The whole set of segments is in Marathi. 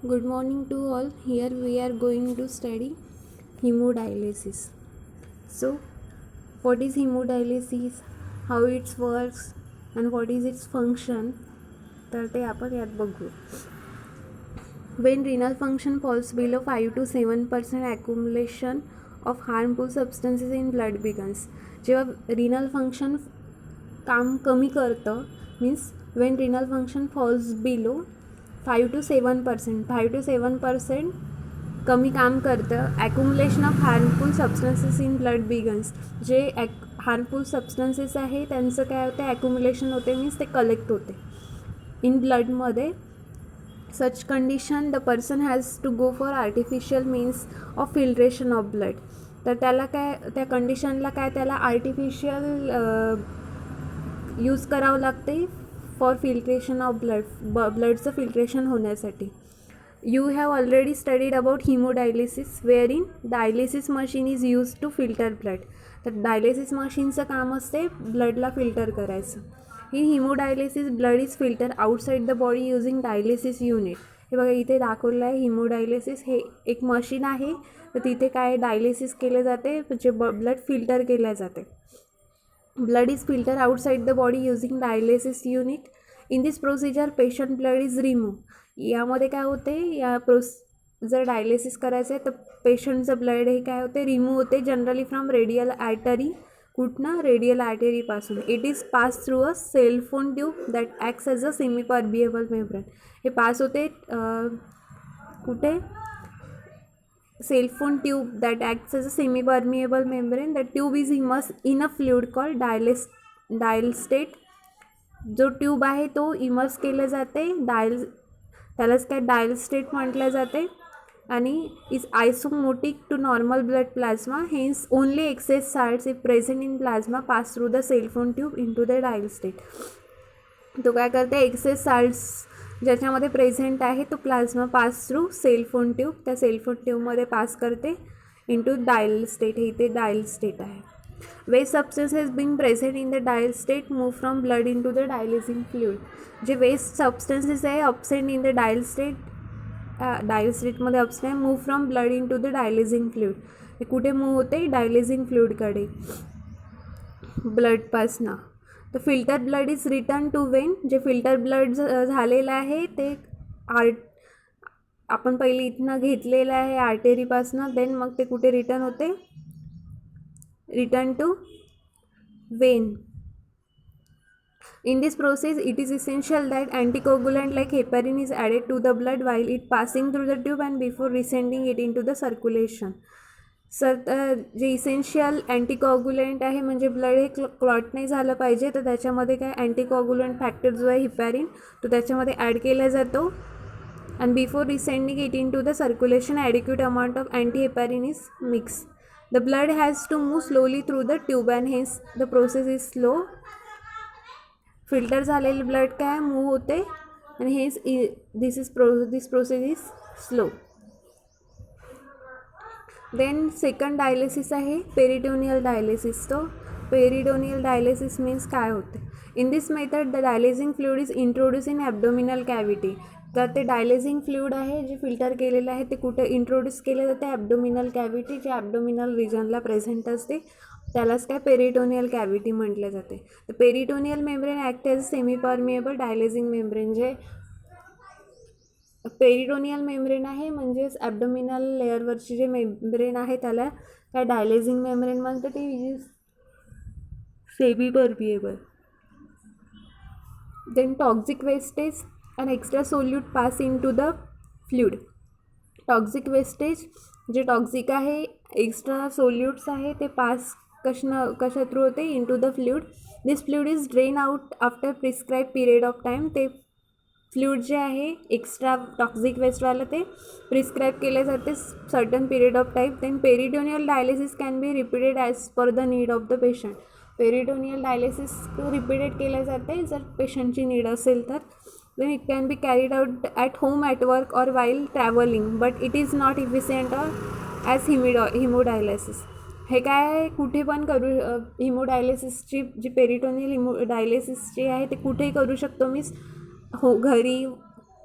Good morning to all. Here we are going to study hemodialysis. So, what is hemodialysis? How it works and what is its function? तर ते आपण यात बघू. When renal function falls below 5 to 7% accumulation of harmful substances in blood begins. जेव्हा renal function काम कमी करतं means when renal function falls below 5 to 7% कमी काम करतं. Accumulation of harmful substances in blood begins. जे हार्मफुल सबस्टन्सेस आहे त्यांचं काय होते, ॲक्युमुलेशन होते मीन्स ते कलेक्ट होते इन ब्लडमध्ये. Such condition the person has to go for artificial means of filtration of blood. तर त्याला काय, त्या कंडिशनला काय, त्याला आर्टिफिशियल यूज करावं लागते फॉर फिल्ट्रेशन ऑफ ब्लडचं फिल्ट्रेशन होण्यासाठी. You have already studied about hemodialysis wherein dialysis machine is used to filter blood. तर डायलिसिस मशीनचं काम असते ब्लडला फिल्टर करायचं. ही haemodialysis blood is filter outside the body using dialysis unit. हे बघा इथे दाखवलं आहे हिमोडायलिसिस. हे एक मशीन आहे, तर तिथे काय डायलिसिस केले जाते, म्हणजे ब्लड फिल्टर केले जाते. Blood is filter outside the body using dialysis unit. In this procedure patient blood is remove. यामध्ये काय होते, जर डायलिसिस करायचं आहे तर पेशंटचं ब्लड हे काय होते, रिमूव्ह होते जनरली फ्रॉम रेडियल आर्टरी. कुठनं, रेडियल आर्टरीपासून. It is pass through a cellophane tube that acts as a semi permeable membrane. हे पास होते कुठे, cellophane tube that acts as a semi permeable membrane. The tube is immerse in a fluid called dialysate. जो ट्यूब आहे तो इमर्स केले जाते, त्यालाच काय डायलस्टेट म्हटलं जाते. आणि is isosmotic to normal blood plasma. Hence only excess salts if present in plasma pass through the cellophane tube into the dialysate. तो काय करते, एक्सेस साल्ट्स ज्याच्यामध्ये प्रेझेंट आहे तो plasma pass through cellophane tube, त्या सेल फोन ट्यूबमध्ये पास करते इन टू डायलस्टेट. हे इथे डायलस्टेट आहे. Waste substances being present in the dialysate move from blood into the dialysing fluid. जे वेस्ट सबस्टन्सेस आहे अपसेंट इन द डायलस्टेटमध्ये absent move from blood into the dialysing fluid. हे कुठे मूव होते, डायलिसिंग फ्लुइडकडे ब्लडपासनं. तर filter blood is return to vein. जे फिल्टर ब्लड झालेलं आहे ते आपण पहिले इथनं घेतलेलं आहे आर्टरीपासनं, देन मग ते कुठे रिटर्न होते, return to vein. In this process, it is essential that anticoagulant like heparin is added to the blood while it passing through the tube and before resending it into the circulation. जे इसेन्शियल अँटीकॉग्युलंट आहे, म्हणजे ब्लड हे क्लॉट नाही झालं पाहिजे, तर त्याच्यामध्ये काय अँटीकॉग्युलंट फॅक्टर जो आहे हिपॅरिन, तो त्याच्यामध्ये ॲड केला जातो. And before resending it into the circulation adequate amount of antiheparin is mix. The blood has to move slowly through the tube and hence the process is slow. Filter झालेले ब्लड काय मूव होते आणि हेच this process is slow. Then second dialysis आहे पेरिटोनियल डायलिसिस. तो पेरिटोनियल डायलिसिस मीन्स काय होते, in this method the dialysing fluid is introduce in abdominal cavity. तर ते डायलिसिंग फ्लुइड आहे जे फिल्टर केलेलं आहे ते कुठे इंट्रोड्यूस केले जाते, ॲब्डोमिनल कॅव्हिटी, जे ॲब्डोमिनल रिजनला प्रेझेंट असते त्यालाच काय पेरिटोनियल कॅव्हिटी म्हटले जाते. तर peritoneal membrane act as semi permeable dialysing membrane. जे पेरिटोनियल मेम्ब्रेन आहे म्हणजेच ॲब्डोमिनल लेअरवरची जे मेम्ब्रेन आहे त्याला काय डायलिसिंग मेम्ब्रेन म्हणते. ते is semi permeable. Then toxic wastage and extra solute pass into the fluid. Toxic wastage जे टॉक्सिक आहे, एक्स्ट्रा सोल्यूट्स आहे, ते पास कशा थ्रू होते, into the fluid. This fluid is drain out after prescribe period of time. ते फ्लुइड जे आहे एक्स्ट्रा टॉक्सिक वेस्टवालं ते प्रिस्क्राईब केले जाते certain period of time. Then peritoneal dialysis can be repeated as per the need of the patient. Peritoneal dialysis repeated केले जाते जर पेशंटची नीड असेल तर. then it can be carried out at home, at work or while traveling, but it is not efficient as hemodialysis. हे काय कुठे पण करू, हिमोडायलिसिसची जी पेरिटोनियल हिमोडायलिसिसची आहे ते कुठेही करू शकतो. मीन्स हो, घरी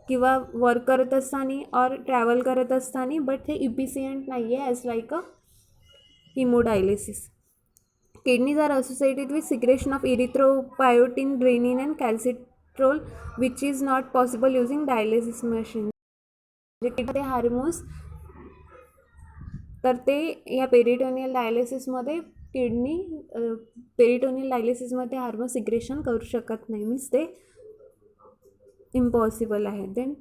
किंवा वर्क करत असताना और ट्रॅव्हल करत असताना, बट हे इफिशियंट नाही आहे as like a haemodialysis. Kidneys are associated with secretion of erythropoietin, renin and calcitrol, which is not possible using dialysis machine. ते हार्मोन्स तर ते या पेरिटोनियल डायलिसिसमध्ये पेरिटोनियल डायलिसिसमध्ये हार्मोन सिक्रेशन करू शकत नाही, मीन्स ते इम्पॉसिबल आहे. देन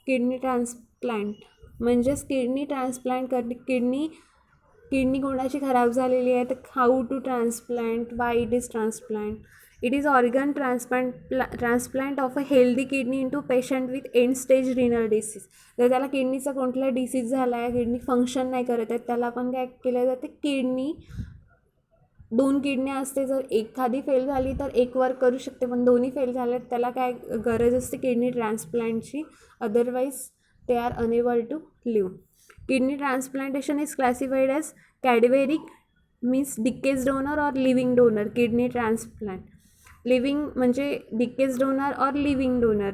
किडनी ट्रान्सप्लांट म्हणजेच किडनी ट्रान्सप्लांट करणे. किडनी कोणाची खराब झालेली आहे तर how to transplant, why it is transplant. It is organ transplant of a healthy kidney into patient with end stage renal disease. जर त्याला किडनीचा कोणता डिसीज झाला आहे, किडनी फंक्शन नाही करत आहे, त्याला आपण काय केलं जाते, किडनी 2 किडन्या असते, जर एखादी फेल झाली तर एक वर्क करू शकते, पण दोन्ही फेल झाल्यात त्याला काय गरज असते किडनी ट्रान्सप्लांटची, otherwise they are unable to live. Kidney transplantation is classified as cadaveric, means deceased donor or living donor. Kidney transplant living म्हणजे डिकेज डोनर और लिव्हिंग डोनर.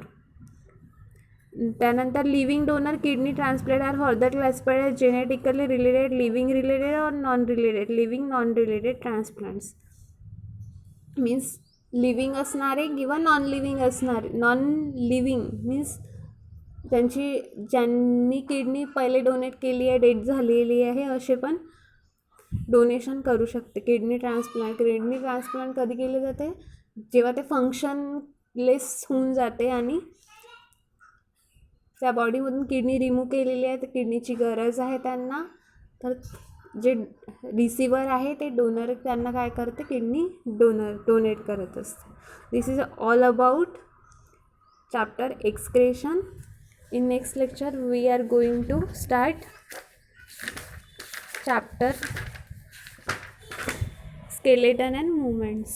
त्यानंतर living donor kidney transplant are further classified as genetically related, living related or non related. Living non related transplants means living असणारे किंवा नॉन लिव्हिंग असणारे. नॉन लिव्हिंग मीन्स ज्यांनी किडनी पहिले डोनेट केली आहे, डेट झालेली आहे, असे पण डोनेशन करू शकते. किडनी ट्रान्सप्लांट कधी केले जाते, जेव्हा ते फंक्शनलेस होऊन जाते आणि त्या बॉडीमधून किडनी रिमूव्ह केलेली आहे, तर किडनीची गरज आहे त्यांना, तर जे रिसिवर आहे ते डोनर त्यांना काय करते, किडनी डोनेट करत असते. This is all about chapter excretion. In next lecture we are going to start chapter skeleton and movements.